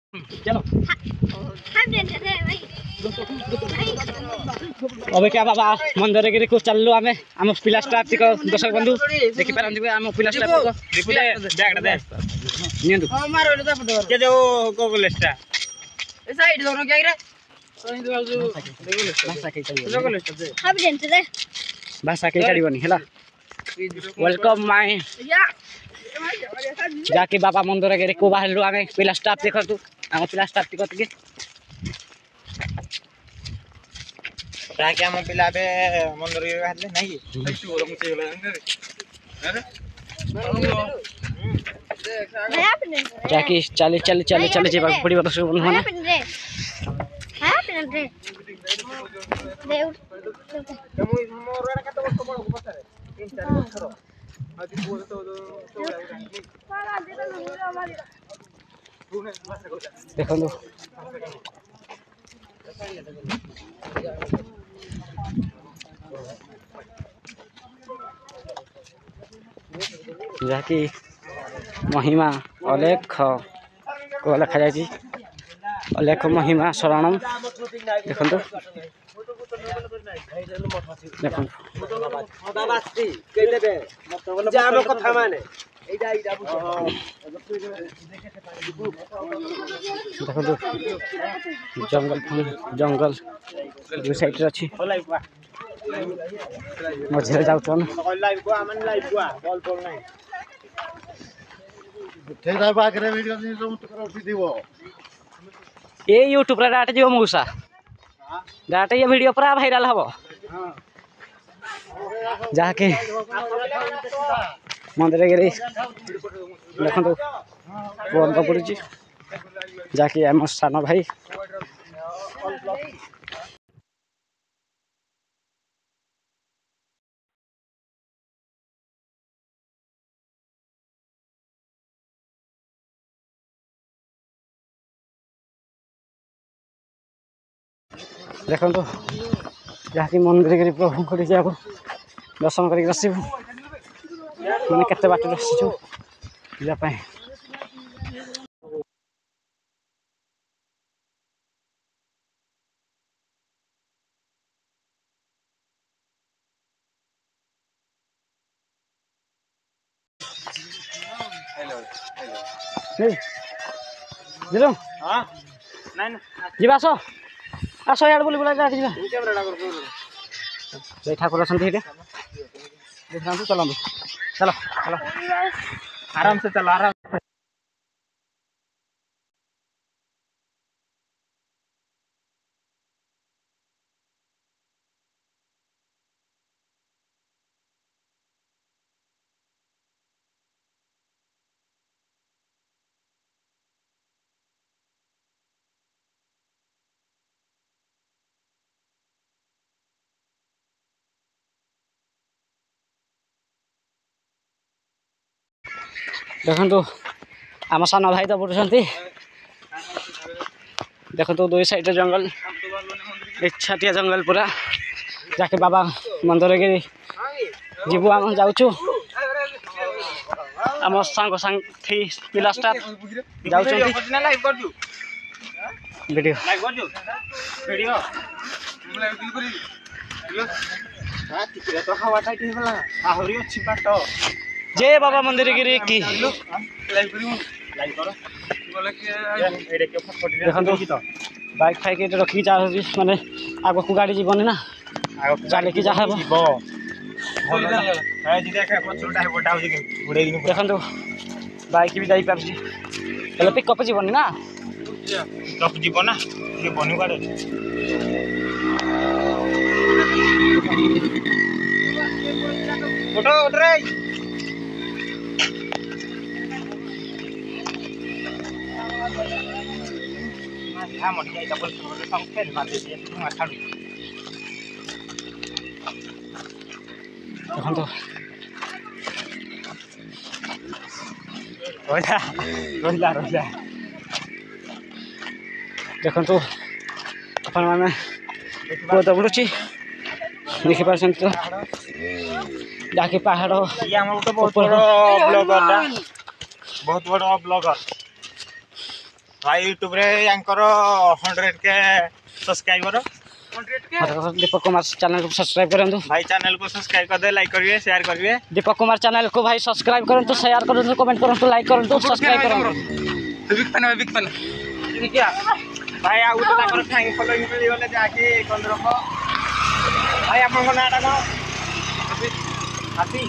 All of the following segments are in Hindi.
चलो अबे क्या बाबा मंदिर को चललो आमे आम पिला स्टाफ को दर्शक बंधु देखि पारंती आम पिला स्टाफ को बैग दे नियंतु मारो ले फोटो के जो को लिस्टा ए साइड दोनो क्या रे सही दो देखो भाषा के चलियो लिस्टा दे हाफ डेंट दे भाषा के चलिबनी हला वेलकम माय जाके बाबा मंदिर के को बाहर आमे पिला स्टाफ देखतु आम पिला स्टाफ के क्या पिला मंदिर बाहर नहीं जाके चली चली चली चली जी बड़ी बात से बोलना ना देखो जहाँकि महिमा अलेख को लिखा जाए अलेख महिमा शरणम देखो देखो जंगल जंगल दो साइड अच्छी मझे जाऊन ये यूट्यूब डाटा जीव मौसा डाटा ये वीडियो पूरा भाइराल हम जाके मंदिर गिरी देखो बंद पड़ी जाके आम सान भाई देखो जहाँकि मंदिर गिरी प्रभु को दर्शन कर मैंने केते बाट आसीचु पूजा आस आस यार बोली बोला ठाकुर देखा चलो चलो चलो आराम से चलो आराम से देखो आम सान भाई तो बुझुंट देखो दो साइड जंगल छाटिया जंगल पूरा जाके बाबा मंदिर गिरी जीवु आम जाऊँ आम सांग साथी पिला स्टाफ जय बाबा मंदिर गिरी की देखो बाइक फाइक रखी माने आग को गाड़ी जीवन ना चलिकी जहाँ देखो बाइक भी जाई पारे पिकअप जीवन ना जीव ना जीवन देखो रहा देखो अपन मैंने बहुत बुड़ुची देखी पार तो जाके पहाड़ बहुत बड़ा ब्लॉगर भाई यूट्यूब रे यांकर 100K subscriber Deepak Kumar channel को सब्सक्राइब करंतु भाई चैनल को सब्सक्राइब कर दे लाइक करिए शेयर करिए दीपक कुमार चैनल को भाई सब्सक्राइब करंतु शेयर करंतु कमेंट करंतु लाइक करंतु सब्सक्राइब करंतु बिग फैन क्या भाई आउ तो ताकर थैंक फॉलोइंग मिली गले जाके कोन रखो भाई आपन को नाटा को हाथी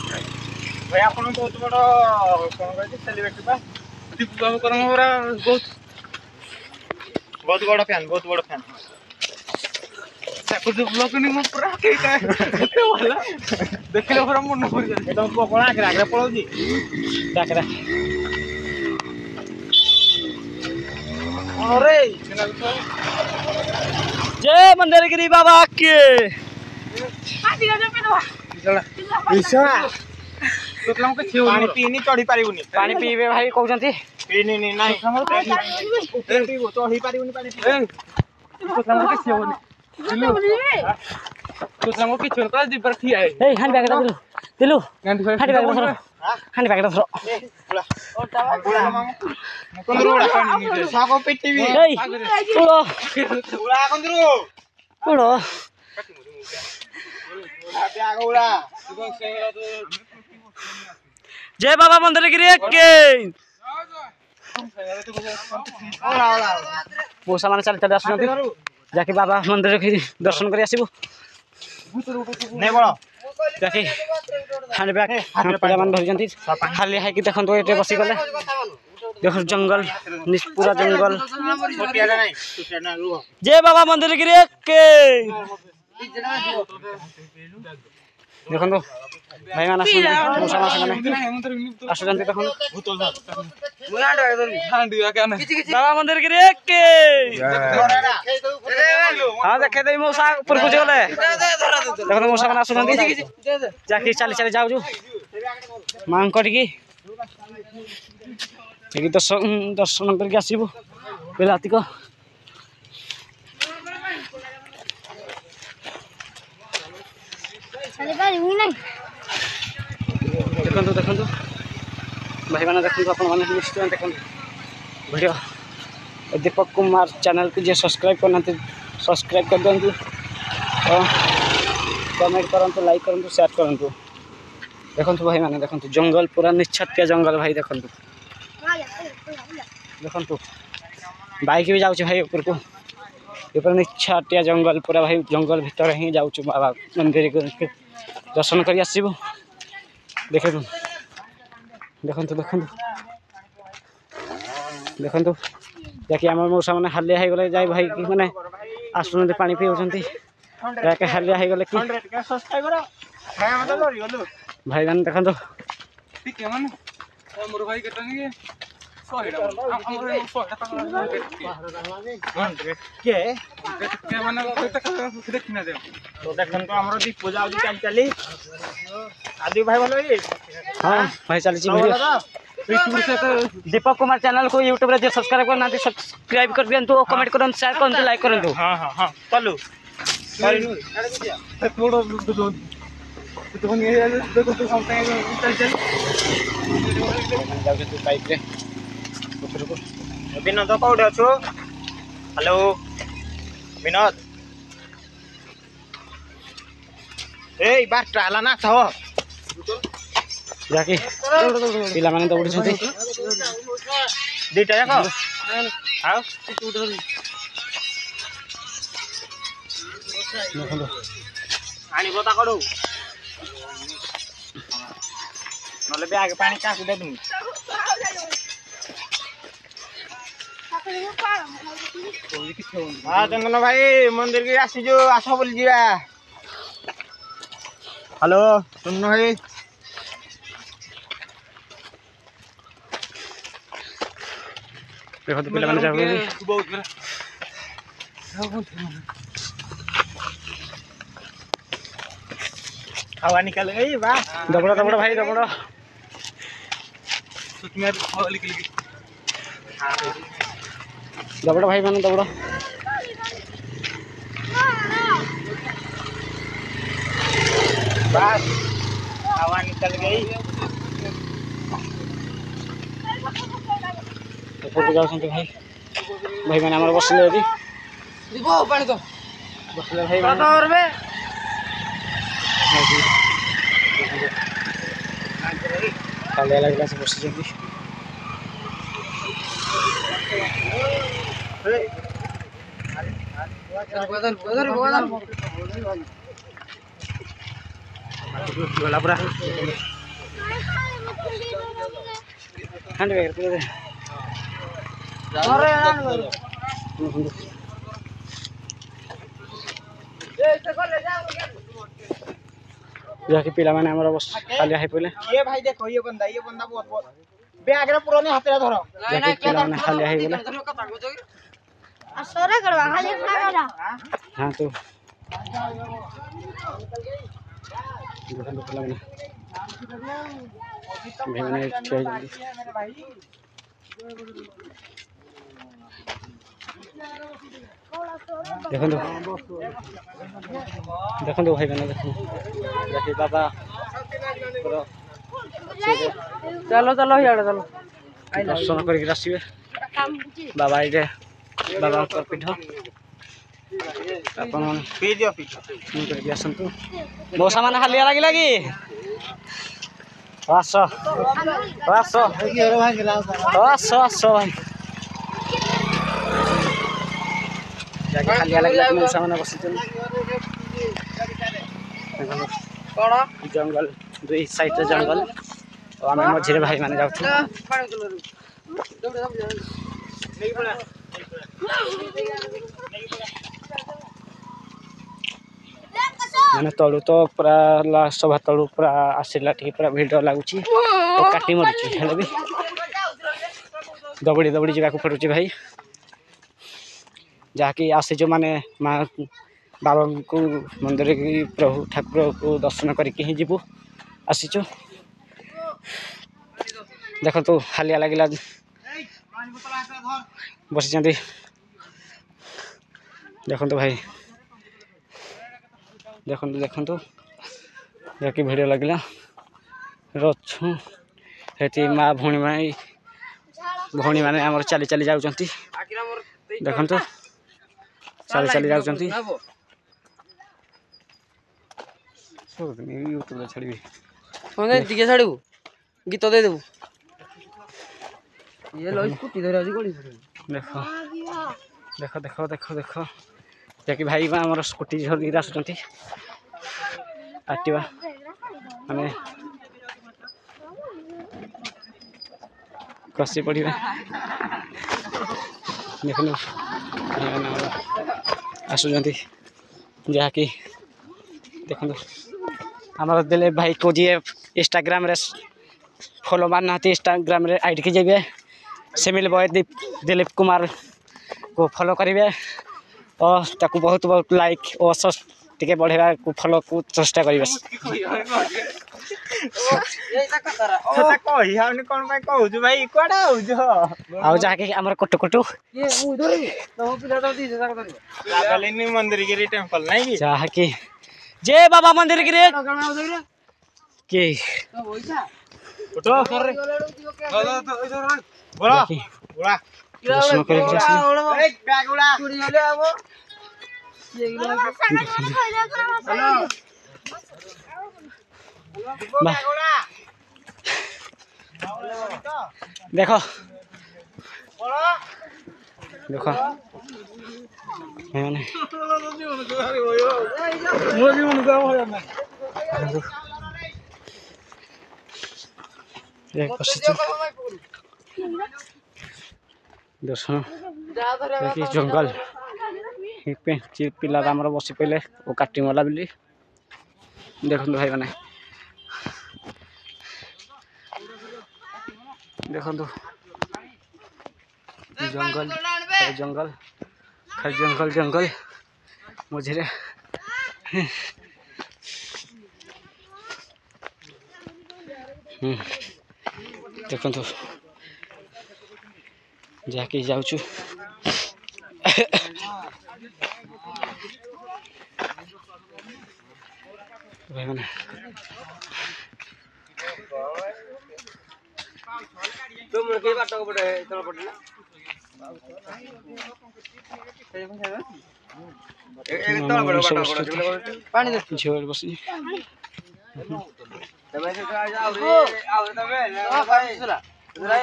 भाई आपन बहुत बड़ कोन कहते सेलिब्रिटी बा दीपू बाबू करम हमरा बहुत बड़ फैन कुछ ब्लॉग नहीं मो पूरा के वाला देखले पूरा मन पड़ जाए एकदम पकोड़ा आगे पड़ो जी डाकरा अरे जय मंदिरगिरी बाबा के पानी पीनी चढ़ी पारिबुनी पानी पीबे भाई कहउचंती पीनी नहीं नहीं चढ़ी पारिबुनी पानी ए हांडी बैग दिलु दिलु हांडी बैग धरो हांडी बैग धरो साको पिट्टी भी ए उड़ो उड़ा कंदरू उड़ो उड़ा जय बाबा मंदिरगिरी के मौसा माने चल चल आसुनती जाके बाबा मंदिर के दर्शन करी आसीबो नहीं बड़ो जाके हांडी बैग पिला मान धरि जंती खाली है कि देखन तो एटे बसी गले देखो जंगल पूरा जंगल जय बाबा मंदिरगिरी के देखो भाई माना सुन मौसा माने आसु जंती देखो बाबा मंदिरगिरी के हां देखे दे मौसा ऊपर को गले देखो मौसा माने आसु जंती जाके चली चली जाऊ जो मांग करी की दर्शन करके आसबू बेलाती को देखो देखो भाई मैंने देखो आप निश्चय देखो वीडियो दीपक कुमार चैनल को जो सब्सक्राइब करना सब्सक्राइब कर दिखाँ कमेंट करूँ लाइक करूँ शेयर करूँ देखो भाई मैंने देखो जंगल पूरा निछाटिया जंगल भाई देखो देखो बाइक भी जाऊँ भाई ऊपर को ऊपर निछाटिया जंगल पूरा भाई जंगल भीतर ही जाऊँ बाबा मंदिर दर्शन कर आसबू देखे देखो देखो देखो जाकि आम मौसा मैंने हालिया हो गले जाए भाई कि मैंने आसुन पानी पीऊँच जाके हालिया हो गले कि भाई मैंने देखो तो देखन तो हमरो दी पूजा उदी चल चली आदि भाई बोलो ये हां भाई चली दीपक कुमार चैनल को यूट्यूब रे जो सब्सक्राइब करना सब्सक्राइब कर दियंतु कमेंट करन शेयर करन लाइक करन हां हां हां चलो थोड़ा तो ये देखो तो हम चल चल जाऊ तू बाइक रे विनोद कौटे अच्छु हेलो विनोद ए बार टाला ना छो जाके पिला माने दौड़ी छथि दुईटा जाक आओ आनी बता करू नले बैग पानी काकु दे दूँ हाँ चंदन भाई मंदिर के आसी जो आस बोली जा हेलो चंदन भाई देखो तो पिला माने जाऊ हवा निकल गई वाह दबड़ा दबड़ा भाई दबड़ा दबड़ा भाई मैंने दबड़ा बस हवा निकल गई ऊपर जाओ भाई भाई मैंने आमर बसले यदि बसले भाई मैंने खाली लगे से बस गला पूरा हैंड बैग जाके पिला मैंने हमारा बस खाली हाई पहले ये भाई देखो ये बंदा बहुत बैग रे पुराने हाथ रे धरो जाके पिला मैंने खाली हाई पहले असरा करवा खाली खड़ा करा हां तो दुकान पे पिला मैंने चाहिए मेरे भाई देखो भाई मैंने देखो जाके बाबा चलो चलो यार चलो दर्शन करके आसवे बाबा ये बाबा पीठ अपन करके आसतु मौसा मैंने हालिया लगे कि आस आस आस आस भाई जाके हालिया लगे मौसा मैंने बस जंगल दुई साइड जंगल और आम मझे भाई मैंने जाऊँ मैंने तलु तो पूरा लास्ट सभा तलु पूरा आसला पूरा भिड़ लगुच काटी मरुची हेल्ले भी दबड़ी दबड़ी जावाक पड़ुची भाई जहाँकि आसीचु माने माँ बाबा को मंदिर की प्रभु ठाकुर को दर्शन करके ही जीवु आसीचु देख तो हालिया लगे बसी देखु भाई देखु देखु जहाँकि भिड़ लगे रछु हेती माँ भौणी मैंने आम चली चली जाऊँ देखु चली चली जाऊँ यूट्यूब छाड़ी दिखे छाड़ू गीत दे देबू ये लो स्कूटी धरे आज गोली देखो देखो देखो देखो देखो जाकि भाई आम स्कूटी धरिक आसुँच एक्टिवा माने कसी पड़े देखो आसुँच जहाँकि देखो आमर दिलीप भाई को जी इंस्टाग्राम रे फॉलो मारना इंस्टाग्राम रे आईडी की जाइए सेमिल बॉय दिलीप कुमार को फॉलो करेंगे और ताकू बहुत बहुत लाइक और टे बढ़ेगा को फॉलो को चेष्टा करेंगे जाके आमर कोटु कोटु मंदिर गिरी टेम्पल नहीं जहाँकि जय बाबा मंदिर गिरी के दर्शन करके देखो देखो मैंने दर्शन जंगल पिला आमर बसी पड़े और काटी मला बोली देखो भाई मैंने देखो जंगल जंगल खाली जंगल जंगल मझे देखो जाके जाऊँ भाई मैंने तुम के बात को पड़े चलो पड़े पानी दे झोल बसी तबे से आउ तबे भाई सुला रे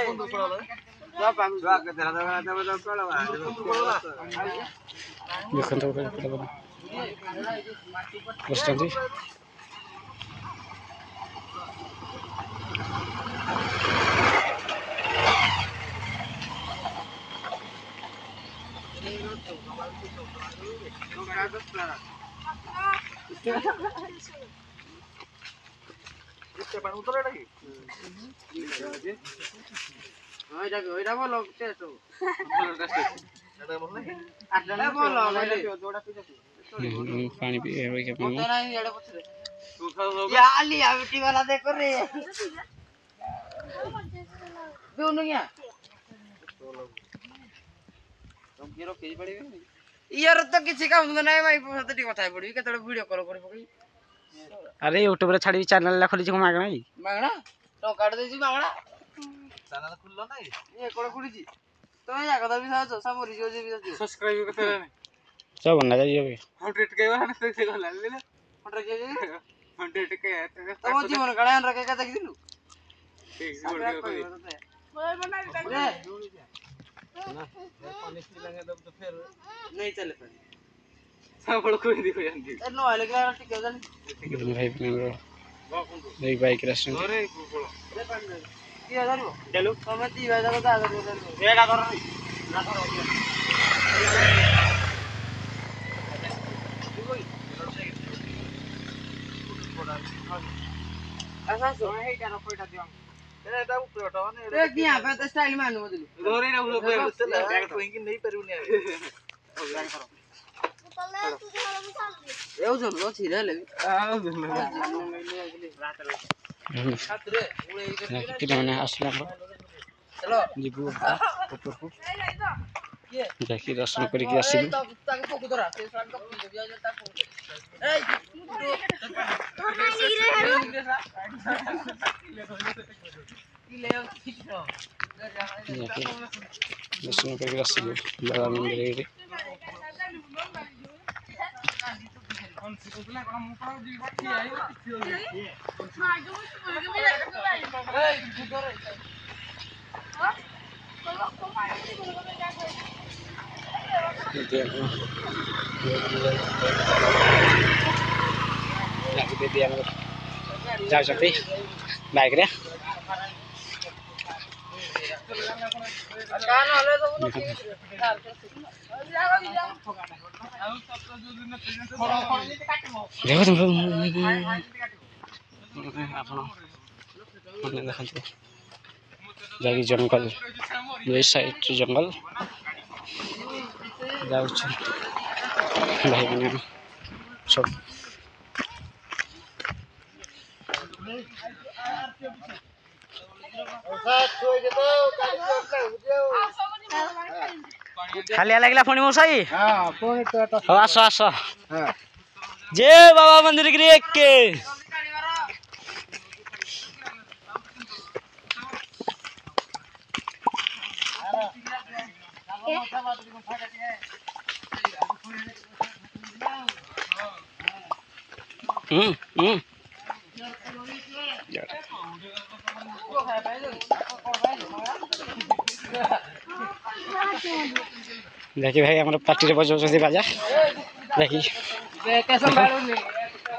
जा पांगु जा के धरा धरा तबे तो पड़ा देखन तो बसंती इसके पानी उतर रहा है हां एटा बोलो टेस्ट एटा बोल नहीं एटा बोलो जोड़ा पी पानी पी है के तो नहीं एटा पछरे तू खाओ या आली आविटी वाला देखो रे दोनों क्या तुम गिरो के पड़ी यार तो किसी काम तो नहीं भाई सतटी কথা पड़ी केतळे वीडियो कॉल करी पकई अरे यूट्यूब रे छाड़ी चैनल ला खोली छ मागणा मागणा तो काट देजी मागणा चैनल खुल्लो नहीं ये कोड खुलीजी तो या कदा भी साजो सामोरी जो जे भी सब्सक्राइब करते नहीं सब बनना चाहिए अभी 100 के वाला से गला ले 100 के 100 के तो वो जीवन गळ्यान रखे का तक दिलू ठीक नहीं चले सब बड़ कोई दिखो जानती नो आले का टिके जानी भाई एक बाइक रेस्टोरेंट अरे ये हजार चलो मैं 3000 का आधा दे रेडा कर ना करो ऐसा सो है जाना कोई था दियो एटा ऊपर हटाओ ने एक यहां पे तो स्टाइल में आनो दिलू धोरे ना उलो पे चला बैग तो इनकी नहीं परउनी बैग करो एउ जो लो छिरे ले आ छात्रे उळे कितना मैंने असला चलो जीबू ऊपर को देखि दर्शन करी के आसी ताके फोकु धरा से साइड को दिया जाता ए दर्शन करी आसी बाबा मंदिर रे जाऊँ बाइक रे देखो तुम ଆପଣ ଦେଖନ୍ତୁ ଯାଇକି ଜଙ୍ଗଲ ଏ ସାଇଡ୍ ଜଙ୍ଗଲ ଯାଉଛି ଭାଇମାନେ ସବୁ खालिया लागला फोन मौसाई हां फोन तो आस आस हां जय बाबा मंदिर गिरी एक के देखिए भाई हमारे पार्टी रे बजाउछथि बाजा देखि देख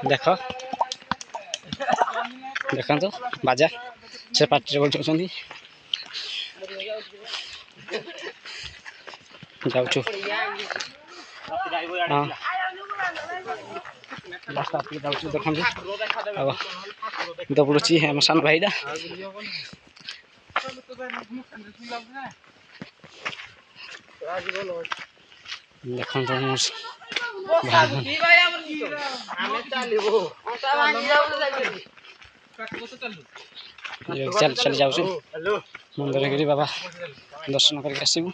देखो बाजा से पार्टी रे बजाउछथि जाउछु हां लास्ट आप जाउछु देखो अब दबुची है मसान भाईडा देखो तो चल चल जाऊ मंदिर गिरी बाबा दर्शन करके आसबू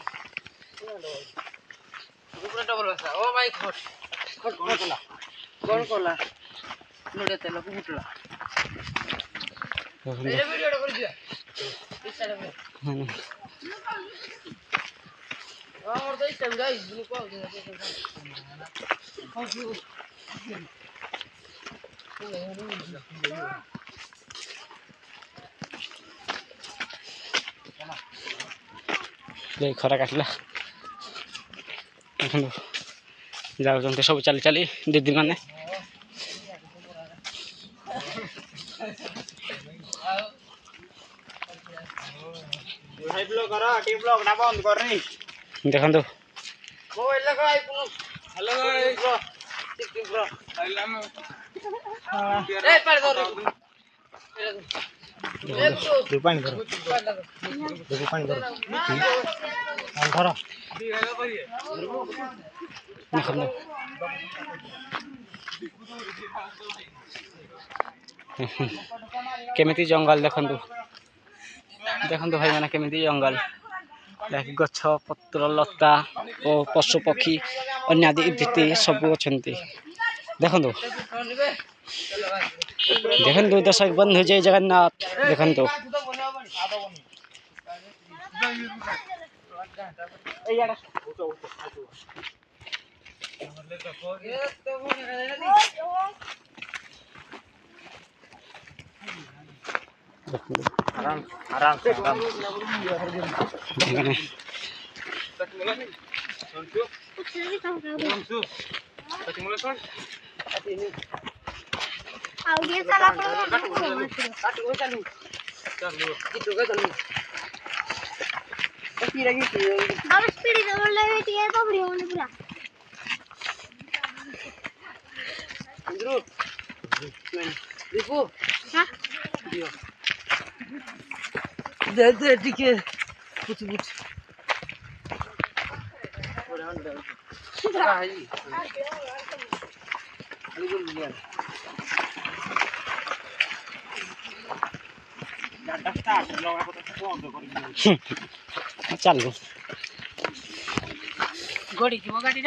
ଖରା କାଟିଲା ଯାଉଛନ୍ତି ସବୁ ଚାଲି ଚାଲି ଦିଦି ମାନେ। ଦେଖନ୍ତୁ केमिति जंगल देखंतु देखंतु भाई माने केमिति जंगल गछ पत्र लता और पशु पक्षी अन्य आदि इत्यादि सब अछंती। देखंतु देखंतु दर्शक बंधु जय जगन्नाथ। देखंतु आराम से चलो गड़ी जीव गाड़ी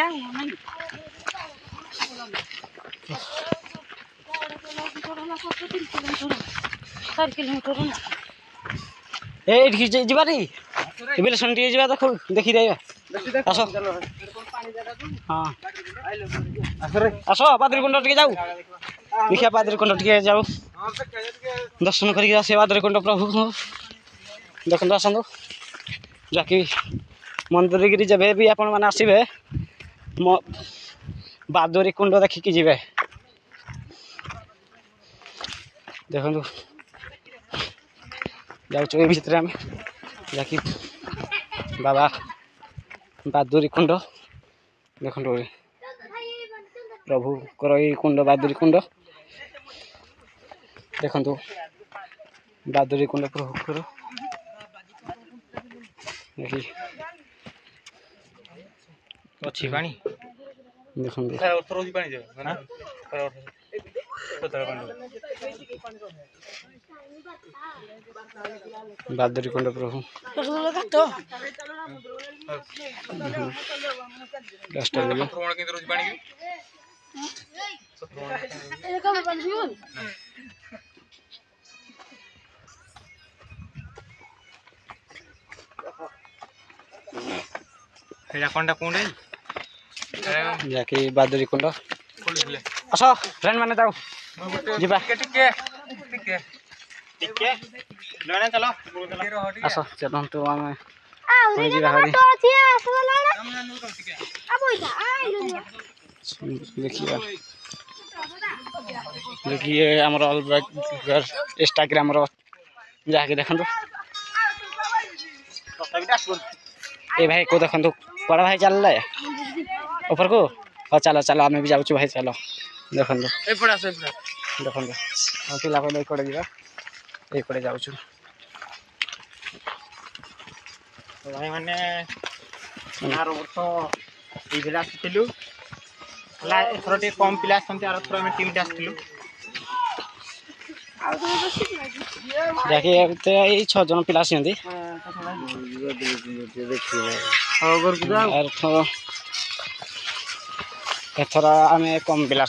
जीवानी सुन जा देख देखी आस हाँ आस पाद्रीकुंड टे जाऊ देखिए पाद्रीकुंड टे जाऊ दर्शन करके आस पाद्रीकुंड प्रभु देखो आसतु जाकि मंदिरगिरी जब भी आपण मैंने आसबे मो बादुरी कुंड देखिकी जी देखो जाऊँ भितर आम जाकि बाबा बादुरी कुंड देखो प्रभु कर कुंड बादुरी कुंड देखो बादुरी कुंड प्रभु कर देखी अच्छी पानी देखो बादुरी कुंड प्रभु जाकि बादुरी कुंड आस फ्रेंड माने जाऊ जीवा आस चलतु आम देखिए देखिए आमर इंस्टाग्राम जहाँकि देखु ए भाई को देखु बड़ा भाई चल ऊपर को हाँ चलो चलो आम भी जाऊँ भाई चलो देखो देखो पिला को कड़े जा ये जाऊँ भाई मैंने 11 वर्ष ये आसलु एथर टे कम पिला आरथर आम टीम आसलु देखिए 6 जन पिला एथर आम कम पिला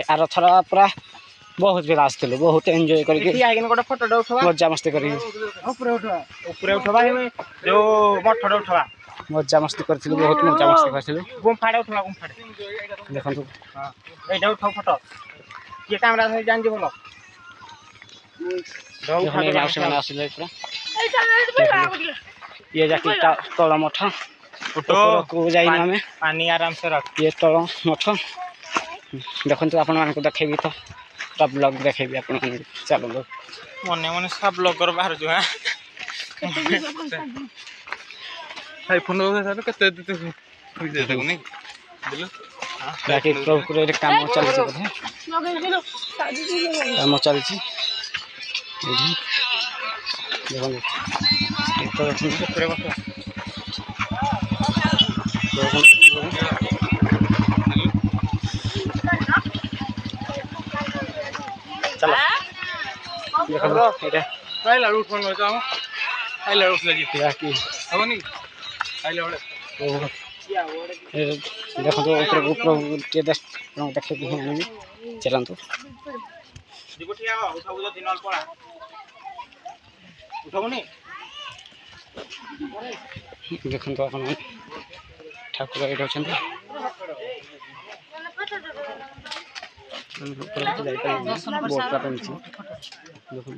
आर थर पूरा बहुत पिला आसलु बहुत एंजॉय कर फोटो मजा मस्ती कर ऊपर उठवा जो मठटा उठवा मजा मस्ती करथिलु बहुत मजा मस्ती करथिलु गुम्फाडे उठला गुम्फाडे देखंतु हां एटा उठाओ फोटो के कैमरा धरि जान जे बोलो देखने आउसे माने आसिले पुरा ये जाकी तळ मठ उठो को जाई हमें पानी आराम से रख ये तळ मठ देखंतु आपण मान को देखेबी तो ता ब्लॉग देखेबी आपण मान चलो मने मने सब ब्लॉगर बाहर जो है हाय फोन हो गया कते देते फ्री दे देगो नहीं दिलो जाकी प्रोग्राम काम चल छी बोधे काम चल छी देखो तो ऊपर बस चलो देखो एटा काइला रूट फोन हो जाओ काइला रूट लगी जाकी हो नहीं काइला ओले देखो तो ऊपर के देखे भी हैं चलन तो दिगो ठिया उठाउ तो दिनल पड़ा उठाउ नहीं देखो तो अपन ठाकुर एटा छथि ऊपर के जाई पर बहुत काटन छी देखो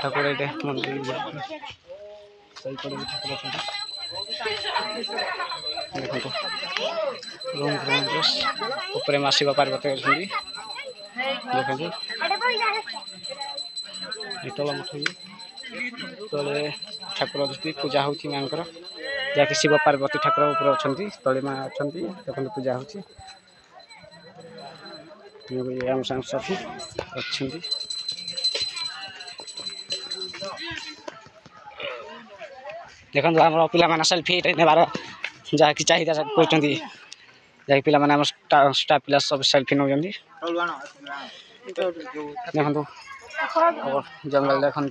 ठाकुर एटा मंदिर सही पड़े ठाकुर छथि देखो तो रूम ड्रेस ऊपर में शिव पार्वती छथि देखो तल मठ तले ठाकुर अथि पूजा होती मानकर जहाँकि शिव पार्वती ठाकुर ऊपर अच्छा तले माँ अच्छा देखो पूजा होती आम साथी अच्छा देखो आम पाने सेल्फी नेबार जहाँकि चाहिदा कर पिला स्टाफ पिला सब सेल्फी नौ देखो जंगल देखु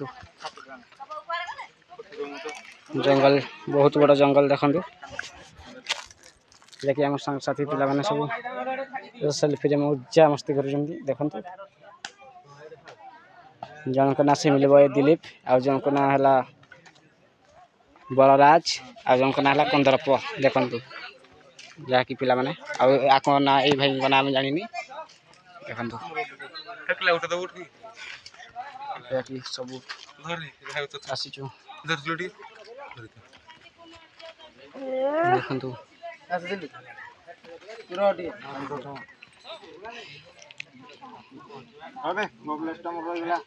जंगल बहुत बड़ा जंगल देखु जैकि आम साथी पिला माने सब सेल्फी रे मजा मस्ती कर देखु जनक ना से मिलबो दिलीप आ जनक ना हला बलराज आ जनक ना हला कंदरप देखु जहाँकि पिला माने आको ना ए भाई नाम जानिनी देखु टकला उठ तो उठ जहाँकि सब आसी देखु अबे मोबाइलटा मोर रहिला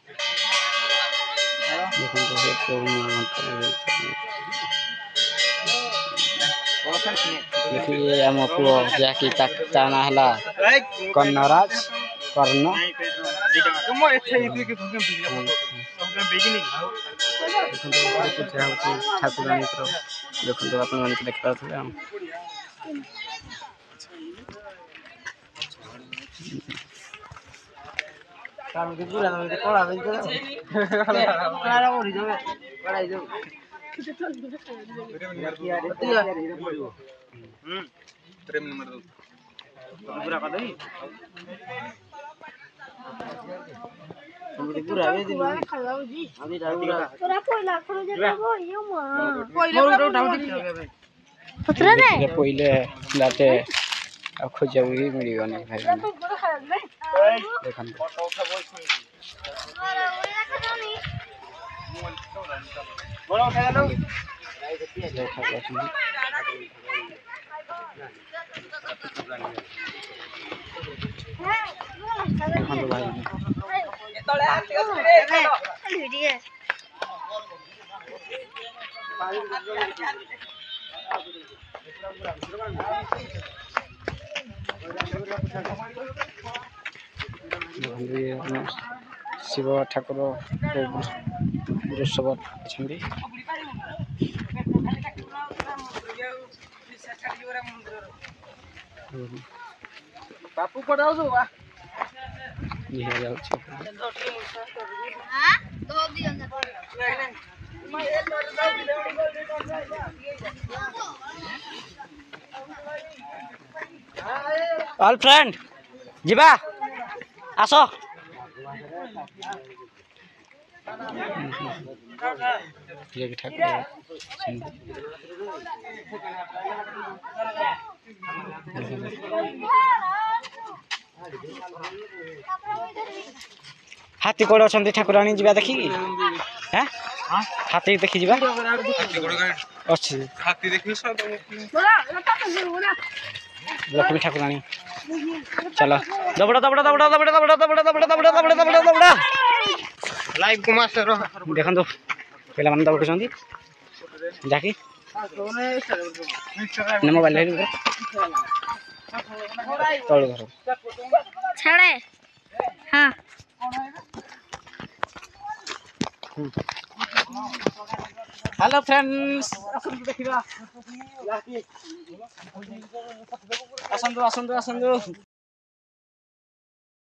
देखिए आम पुओ जहाँकि ता ना हला कन्नराज कर्ण तुम एथे इति के भगम बिजला फोटो हम बेगिनी ठाकुरानी देखो अपन मान देख पाथले हम काम के बुला में कोला दे कोला ओरी जावे कोला जावे प्रेम नंबर दो पूरा कर दे हम पूरा आवे दिन अभी डाउरा तोरा कोइला खरो जे देबो यो म कोइला उठाउ दे पत्रा दे पहिले लाटे आ खोजबी मिलियो नै भाई देखन फोटो उठाबो बोलो उठा लो देखन भाई तळे आते वीडियो शिव ठाकुर वृषभ अच्छा बापू पढ़ाओ जो वाह ये जाओ ऑल फ्रेंड जीवा आसो ये ठाकुर हाथी कोड़ अच्छा ठाकुराणी जा देखी हाँ हाथी देखी जा अच्छी लक्ष्मी ठाकुराणी चलो दबड़ा दबड़ा दबड़ा दबड़ा दबड़ा दबड़ा दबड़ा दबड़ा दबड़ा दबड़ा दबड़ा लाइव कुमार सर देखो पे दौड़ जाकि मोबाइल तल घर छड़े हाँ हेलो फ्रेंड्स देखा आसंतु आसंतु आसंतु